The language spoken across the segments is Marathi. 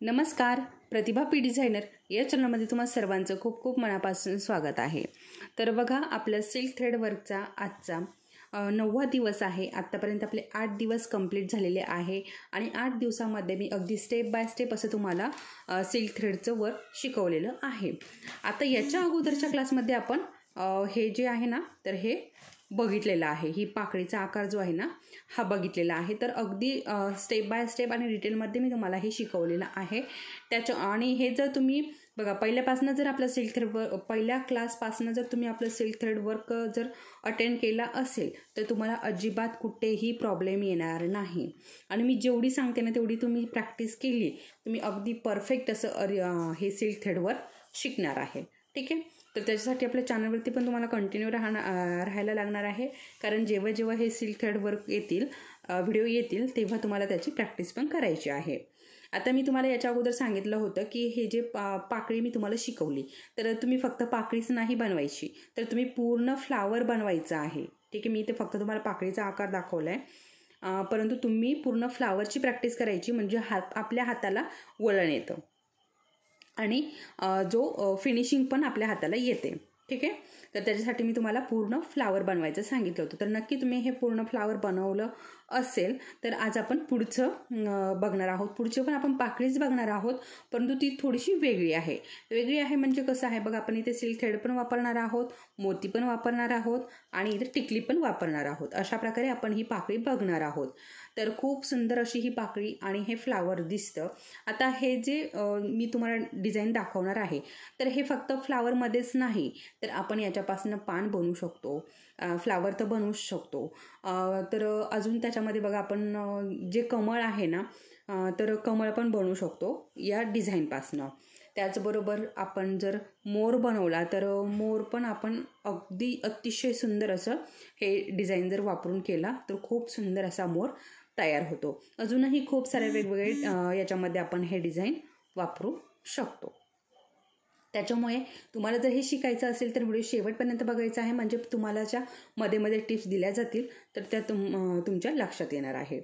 नमस्कार, प्रतिभा पी डिझायनर या चॅनलमध्ये तुम्हा सर्वांचं खूप खूप मनापासून स्वागत आहे। तर बघा, आपल्या सिल्क थ्रेड वर्कचा आजचा 9वा दिवस आहे। आतापर्यंत आपले 8 दिवस कंप्लीट झालेले आहे आणि 8 दिवसांमध्ये मी अगदी स्टेप बाय स्टेप असं तुम्हाला सिल्क थ्रेडचं वर्क शिकवलेलं आहे। आता याच्या अगोदरच्या क्लासमध्ये आपण हे जे आहे ना, तर हे बघितलेला आहे। ही पाकळीचा आकार जो आहे ना, हा बघितलेला आहे। तर अगदी स्टेप बाय स्टेप आणि डिटेलमध्ये मी तुम्हाला हे शिकवलेलं आहे। त्याच्या आणि हे जर तुम्ही बघा, पहिल्यापासून जर आपलं सिल्क थ्रेड पहिल्या क्लासपासून जर तुम्ही आपलं सिल्क थ्रेड वर्क जर अटेंड केला असेल तर तुम्हाला अजिबात कुठेही प्रॉब्लेम येणार नाही। आणि मी जेवढी सांगते ना तेवढी तुम्ही प्रॅक्टिस केली, तुम्ही अगदी परफेक्ट असं हे सिल्क थ्रेड वर्क शिकणार आहे। ठीक आहे, तर त्याच्यासाठी आपल्या चॅनलवरती पण तुम्हाला कंटिन्यू राहायला लागणार आहे, कारण जेव्हा जेव्हा हे सिल्क थ्रेड वर्क येतील व्हिडिओ येतील तेव्हा तुम्हाला त्याची प्रॅक्टिस पण करायची आहे। आता मी तुम्हाला याच्या अगोदर सांगितलं होतं की हे जे पाकळी मी तुम्हाला शिकवली, तर तुम्ही फक्त पाकळीच नाही बनवायची, तर तुम्ही पूर्ण फ्लावर बनवायचं आहे। ठीक आहे, मी इथे फक्त तुम्हाला पाकळीचा आकार दाखवला आहे, परंतु तुम्ही पूर्ण फ्लावरची प्रॅक्टिस करायची, म्हणजे आपल्या हाताला वळण येतं आणि जो फिनिशिंग पण आपल्या हाताला येते। ठीक आहे, तर त्याच्यासाठी मी तुम्हाला पूर्ण फ्लावर बनवायचं सांगितलं होतं। तर नक्की तुम्ही हे पूर्ण फ्लावर बनवलं असेल तर आज आपण पुढचं बघणार आहोत। पुढचे पण आपण पाकळीच बघणार आहोत, परंतु ती थोडीशी वेगळी आहे। वेगळी आहे म्हणजे कसं आहे बघा, आपण इथे सिल्क थ्रेड पण वापरणार आहोत, मोती पण वापरणार आहोत आणि इथे टिकली पण वापरणार आहोत। अशा प्रकारे आपण ही पाकळी बघणार आहोत। तर खूप सुंदर अशी ही पाकळी आणि हे फ्लावर दिसतं। आता हे जे मी तुम्हाला डिझाईन दाखवणार आहे, तर हे फक्त फ्लावरमध्येच नाही, तर आपण याच्यापासून पान बनवू शकतो, फ्लावर तर बनवूच शकतो। तर अजून त्याच्यामध्ये बघा, आपण जे कमळ आहे ना, तर कमळ पण बनवू शकतो या डिझाईनपासनं। त्याचबरोबर आपण जर मोर बनवला तर मोर पण आपण अगदी अतिशय सुंदर असं हे डिझाईन जर वापरून केला तर खूप सुंदर असा मोर तयार होतो। अजूनही खूप सारे वेगवेगळे याच्यामध्ये आपण हे डिझाईन वापरू शकतो। त्याच्यामुळे तुम्हाला जर हे शिकायचं असेल तर व्हिडिओ शेवटपर्यंत बघायचा आहे, म्हणजे तुम्हाला ज्या मध्ये मध्ये टिप्स दिल्या जातील तर त्या तुमच्या लक्षात येणार आहे।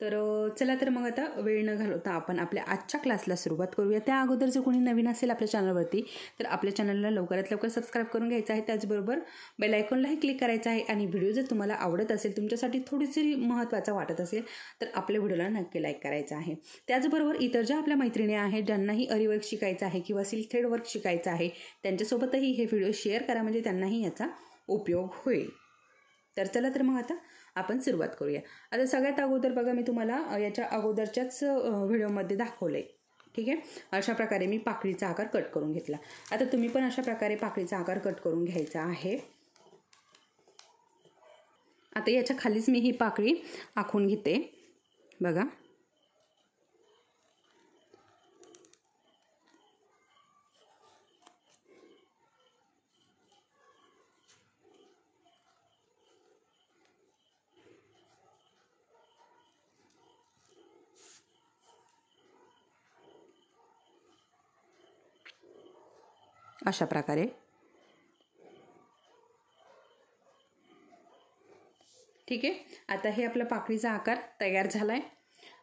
तर चला, तर मग आता वेळ न घालवता आपण आपल्या आजच्या क्लासला सुरुवात करूया। त्या अगोदर जर कोणी नवीन असेल आपल्या चॅनलवरती तर आपल्या चॅनलला लवकरात लवकर सबस्क्राईब करून घ्यायचं आहे। त्याचबरोबर बेल आयकॉनलाही क्लिक करायचं आहे आणि व्हिडिओ जर तुम्हाला आवडत असेल, तुमच्यासाठी थोडीशी महत्त्वाचा वाटत असेल, तर आपल्या व्हिडिओला नक्की लाईक करायचं आहे। त्याचबरोबर इतर ज्या आपल्या मैत्रिणी आहेत ज्यांनाही वर्क शिकायचं आहे किंवा सिल्क थ्रेड वर्क शिकायचं आहे, त्यांच्यासोबतही हे व्हिडिओ शेअर करा, म्हणजे त्यांनाही याचा उपयोग होईल। तर चला, तर मग आता आपण सुरुवात करूया। आता सगळ्यात अगोदर बघा, मी तुम्हाला याच्या अगोदरच्याच व्हिडिओमध्ये दाखवलं आहे। ठीक आहे, अशा प्रकारे मी पाकळीचा आकार कट करून घेतला। आता तुम्ही पण अशा प्रकारे पाकळीचा आकार कट करून घ्यायचा आहे। आता याच्या खालीच मी ही पाकळी आखून घेते बघा। अशा प्रकारे ठीक आहे। आता हे आपला पाकळीचा आकार तयार झाला आहे।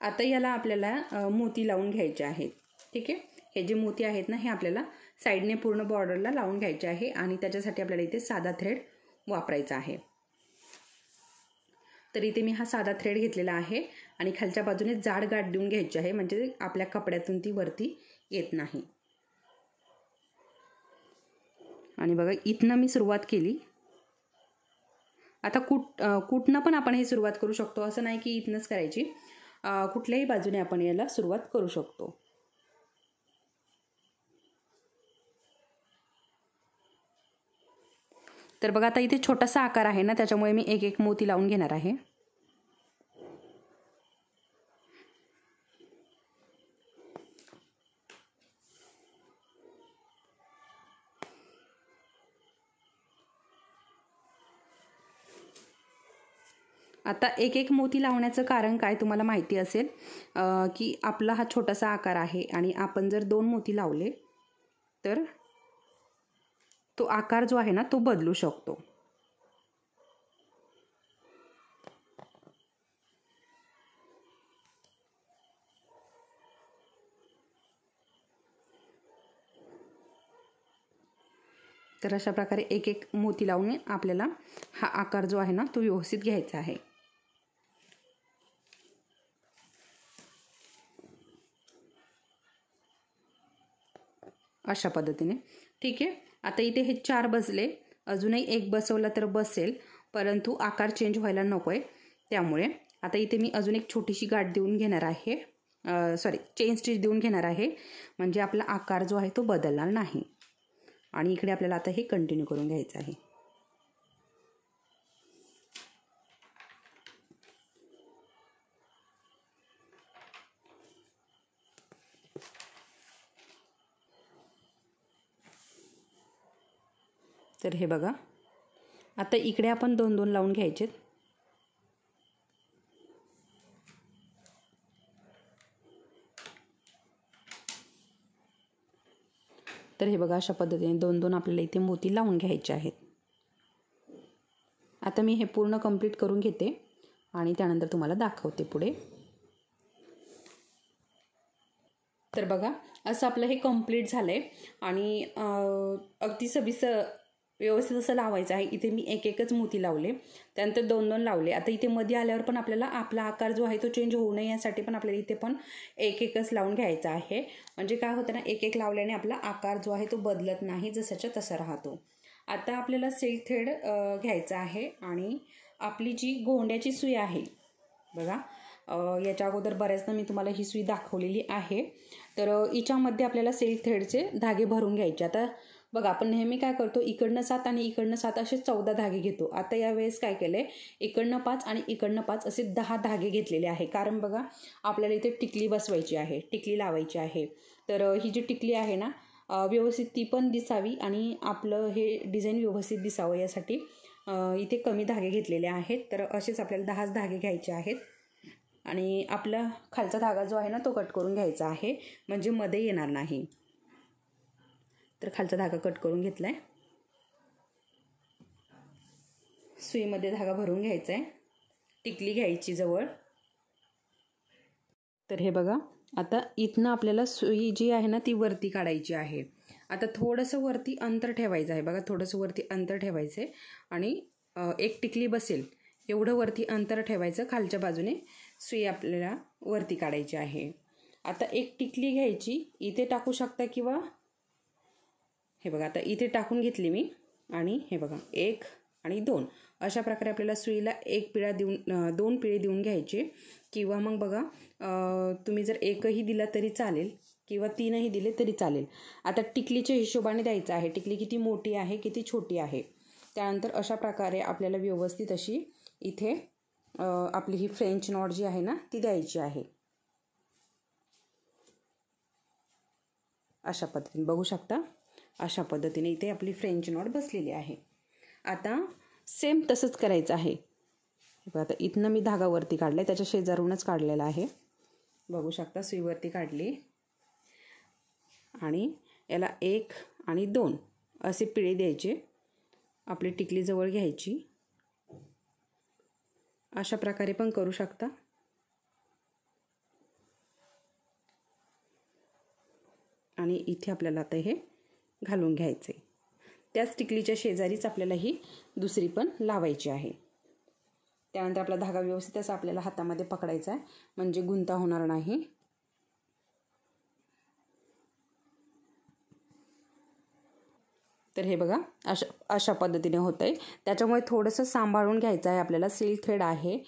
आता याला आपल्याला मोती लावून घ्यायचे आहेत। ठीक आहे, हे जे मोती आहेत ना, हे आपल्याला साईडने पूर्ण बॉर्डरला लावून घ्यायचे आहे आणि त्याच्यासाठी आपल्याला इथे साधा थ्रेड वापरायचा आहे। तर इथे मी हा साधा थ्रेड घेतलेला आहे आणि खालच्या बाजूने जाड गाठ देऊन घ्यायची आहे, म्हणजे आपल्या कपड्यातून ती वरती येत नाही। आणि बघा, इथनं मी सुरुवात केली। आता कुठनं पण आपण हे सुरुवात करू शकतो, असं नाही की इथनंच करायची, कुठल्याही बाजूने आपण याला सुरुवात करू शकतो। तर बघा, आता इथे छोटासा आकार आहे ना, त्याच्यामुळे मी एक एक मोती लावून घेणार आहे। आता एक एक मोती लावण्याचं कारण काय तुम्हाला माहिती असेल, की आपला हा छोटासा आकार आहे आणि आपण जर 2 मोती लावले तर तो आकार जो आहे ना तो बदलू शकतो। तर अशा प्रकारे एक एक मोती लावून आपल्याला हा आकार जो आहे ना तो व्यवस्थित घ्यायचा आहे. अशा पद्धतीने. ठीक आहे. आता इथे हे 4 बसले, अजूनही एक बसवला तर बसेल, परंतु आकार चेंज व्हायला नको आहे. त्यामुळे आता इथे मी अजून एक छोटीशी गाठ देऊन घेणार आहे, चेन स्टिच देऊन घेणार आहे, म्हणजे आपला आकार जो आहे तो बदलणार नाही. आणि इकडे आपल्याला आता हे कंटिन्यू करून घ्यायचं आहे. तर हे बघा, आता इकडे आपण 2-2 लावून घ्यायचे. तर हे बघा, अशा पद्धतीने 2-2 आपल्याला इथे मोती लावून घ्यायचे आहेत. आता मी हे पूर्ण कंप्लीट करून घेते आणि त्यानंतर तुम्हाला दाखवते पुढे. तर बघा, असं आपलं हे कंप्लीट झालं आहे आणि अगदी व्यवस्थित असं लावायचं आहे. इथे मी एक एकच मोती लावले, त्यानंतर 2-2 लावले. आता इथे मध्ये आल्यावर पण आपल्याला आपला आकार जो आहे तो चेंज होऊ नये यासाठी पण आपल्याला इथे पण एक एकच लावून घ्यायचा आहे. म्हणजे काय होतं ना, एक एक लावल्याने आपला आकार जो आहे तो बदलत नाही, जसाच्या तसा राहतो. आता आपल्याला सिल्क थ्रेड घ्यायचा आहे आणि आपली जी गोंड्याची सुई आहे बघा, याच्या अगोदर बऱ्याचदा मी तुम्हाला ही सुई दाखवलेली आहे. तर हिच्यामध्ये आपल्याला सिल्क थ्रेडचे धागे भरून घ्यायचे. आता बघा, आपण नेहमी काय करतो, इकडनं 7 आणि इकडनं 7 असे 14 धागे घेतो. आता यावेळेस काय केलं आहे, इकडनं 5 आणि इकडनं 5 असे 10 धागे घेतलेले आहे. कारण बघा, आपल्याला इथे टिकली बसवायची आहे, टिकली लावायची आहे. तर ही जी टिकली आहे ना, व्यवस्थित ती पण दिसावी आणि आपलं हे डिझाईन व्यवस्थित दिसावं यासाठी इथे कमी धागे घेतलेले आहेत. तर असेच आपल्याला 10 धागे घ्यायचे आहेत आणि आपला खालचा धागा जो आहे ना तो कट करून घ्यायचा आहे, म्हणजे मध्ये येणार नाही. तर खालचा धागा कट करून घेतला आहे. सुईमध्ये धागा भरून घ्यायचा आहे, टिकली घ्यायची जवळ. तर हे बघा, आता इथनं आपल्याला सुई जी आहे ना ती वरती काढायची आहे. आता थोडंसं वरती अंतर ठेवायचं आहे बघा, थोडंसं वरती अंतर ठेवायचं आहे आणि एक टिकली बसेल एवढं वरती अंतर ठेवायचं. खालच्या बाजूने सुई आपल्याला वरती काढायची आहे. आता एक टिकली घ्यायची, इथे टाकू शकता किंवा हे बघा, आता इथे टाकून घेतली मी आणि हे बघा 1 आणि 2 अशा प्रकारे आपल्याला सुईला 1 पिळा देऊन 2 पिळे देऊन घ्यायचे. किंवा मग बघा, तुम्ही जर एकही दिला तरी चालेल किंवा 3ही दिले तरी चालेल. आता टिकलीच्या हिशोबाने द्यायचं आहे, टिकली किती मोठी आहे किती छोटी आहे. त्यानंतर अशा प्रकारे आपल्याला व्यवस्थित अशी इथे आपली ही फ्रेंच नॉट जी आहे ना ती द्यायची आहे. अशा पद्धतीने बघू शकता, अशा पद्धतीने इथे आपली फ्रेंच नॉट बसलेली आहे. आता सेम तसंच करायचं आहे. आता इथनं मी धागा वरती काढला आहे, त्याच्या शेजारूनच काढलेला आहे. बघू शकता, सुईवरती काढली आणि याला 1 आणि 2 असे पिळे द्यायचे. आपली टिकली जवळ घ्यायची. अशा प्रकारे पण करू शकता. आणि इथे आपल्याला आता हे घालून घ्यायचे. त्याच टिकलीच्या शेजारीच आपल्याला ही दुसरी पण लावायची आहे. त्यानंतर आपला धागा व्यवस्थित असा आपल्याला हातामध्ये पकडायचा आहे, म्हणजे गुंता होणार नाही. तर हे बघा, अशा पद्धतीने होतं आहे. त्याच्यामुळे थोडंसं सांभाळून घ्यायचं आहे आपल्याला. सिल्क थ्रेड आहे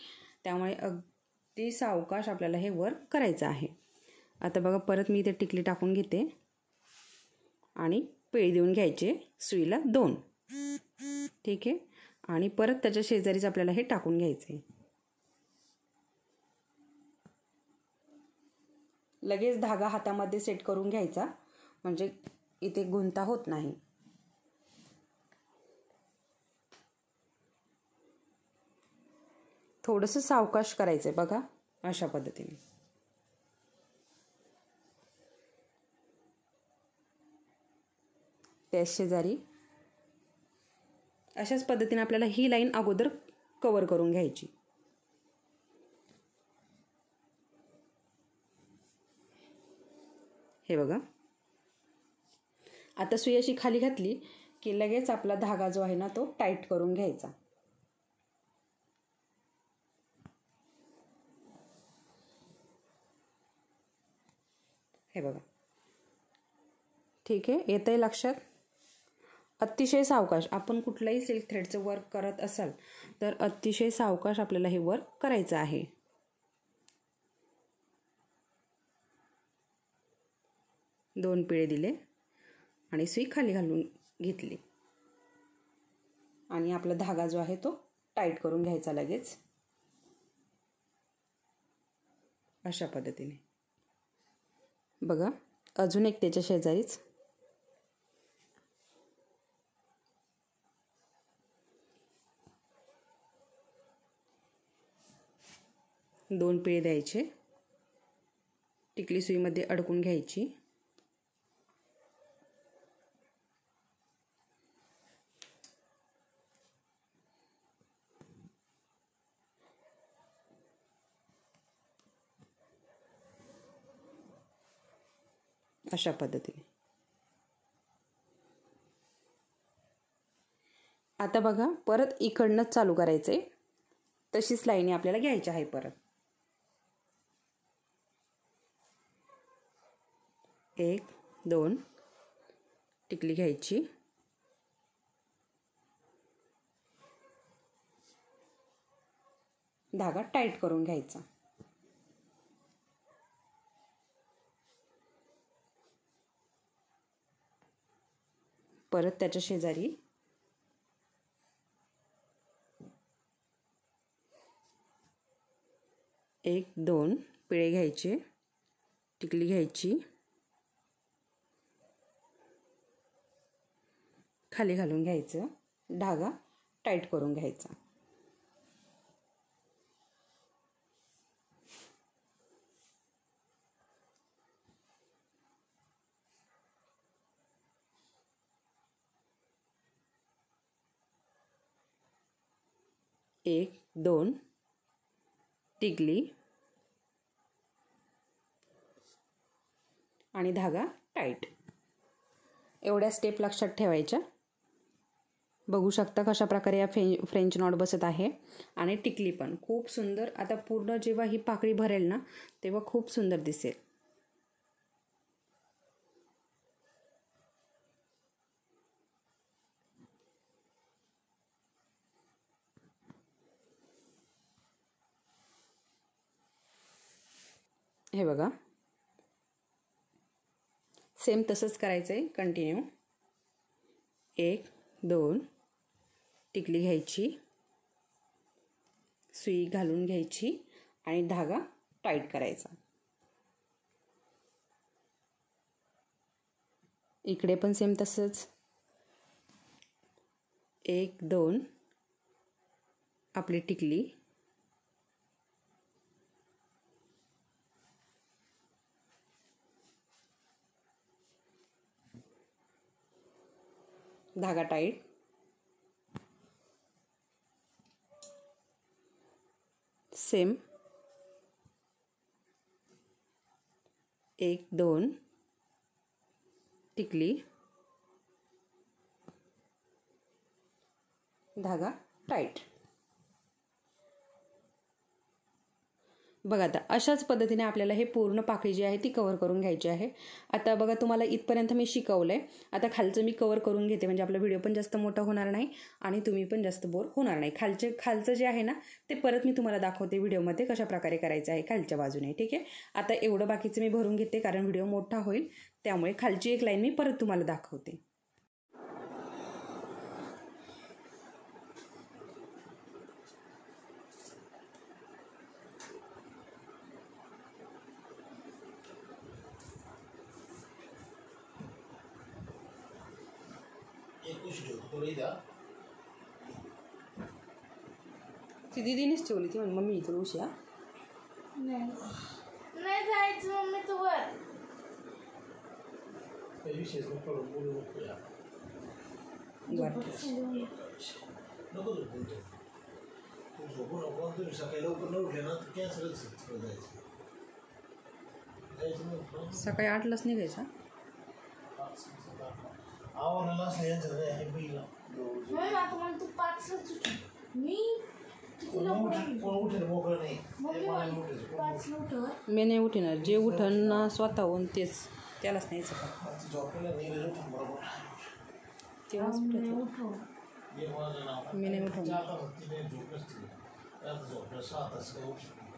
त्यामुळे अगदी सावकाश आपल्याला हे वर्क करायचं आहे. आता बघा, परत मी इथे टिकली टाकून घेते आणि पिळी देऊन घ्यायचे सुईला 2. ठीक आहे. आणि परत त्याच्या शेजारीच आपल्याला हे टाकून घ्यायचे. लगेच धागा हातामध्ये सेट करून घ्यायचा, म्हणजे इथे गुंता होत नाही. थोडंसं सावकाश करायचंय बघा, अशा पद्धतीने. त्या शेजारी अशाच पद्धतीने आपल्याला ही लाईन अगोदर कव्हर करून घ्यायची. हे बघा, आता सुई अशी खाली घातली की लगेच आपला धागा जो आहे ना तो टाईट करून घ्यायचा. हे बघा, ठीक आहे, येतंय लक्षात. अतिशय सावकाश, आपण कुठलंही सिल्क थ्रेडचं वर्क करत असाल तर अतिशय सावकाश आपल्याला हे वर्क करायचं आहे. दोन पिळे दिले आणि सुई खाली घालून घेतली आणि आपला धागा जो आहे तो टाईट करून घ्यायचा लगेच अशा पद्धतीने. बघा, अजून एक त्याच्या शेजारीच दोन पिळे द्यायचे, टिकली सुईमध्ये अडकून घ्यायची. अशा पद्धतीने. आता बघा, परत इकडनंच चालू करायचं आहे. तशीच लाईनी आपल्याला घ्यायची आहे. परत 1 2 टिकली घ्यायची, धागा टाईट करून घ्यायचा. परत त्याच्या शेजारी 1 2 पिळे घ्यायचे, टिकली घ्यायची, खाली घालून घ्यायचं, धागा टाईट करून घ्यायचा. एक 2 टिकली आणि धागा टाईट. एवढ्या स्टेप लक्षात ठेवायच्या. बघू शकता कशा प्रकारे या फ्रेंच नॉट बसत आहे आणि टिकली पण खूप सुंदर. आता पूर्ण जेव्हा ही पाकळी भरेल ना तेव्हा खूप सुंदर दिसेल. हे बघा, सेम तसंच करायचं आहे कंटिन्यू. 1 2 टिकली घ्यायची, सुई घालून घ्यायची आणि धागा टाईट करायचा. इकडे पण सेम तसंच. 1 2 आपली टिकली, धागा टाईट, सेम 1 2 टिकली, धागा टाईट. बघा, आता अशाच पद्धतीने आपल्याला हे पूर्ण पाकळी जी आहे ती कव्हर करून घ्यायची आहे. आता बघा, तुम्हाला इथपर्यंत मी शिकवलं आहे. आता खालचं मी कव्हर करून घेते, म्हणजे आपला व्हिडिओ पण जास्त मोठा होणार नाही आणि तुम्ही पण जास्त बोर होणार नाही. खालचं जे आहे ना ते परत मी तुम्हाला दाखवते व्हिडिओमध्ये कशा प्रकारे करायचं आहे खालच्या बाजूने. ठीक आहे, आता एवढं बाकीचं मी भरून घेते कारण व्हिडिओ मोठा होईल, त्यामुळे खालची एक लाईन मी परत तुम्हाला दाखवते. ती दीदीनेच ठेवली ती म्हणजे मम्मी इथं उशी. नाही जायचं मम्मी तू वर. सकाळी 8लाच निघायचा. आवडला असं यांचं काय आहे पहिला म्हणून आता मला तू 5लाच उठ. मी कितीला कोण उठेल मोकळं नाही मम्मी मला 5ला उठव. मी नाही उठणार, जे उठन ना स्वतःहून तेच त्यालाच न्यायचं का झोपलेलं नाही रे, उठून बरोबर तेव्हाच उठायचं. उठव. एक वाजलं ना मी नाही उठवणार. झोप नसते झोपलं 6 तास काय उठलं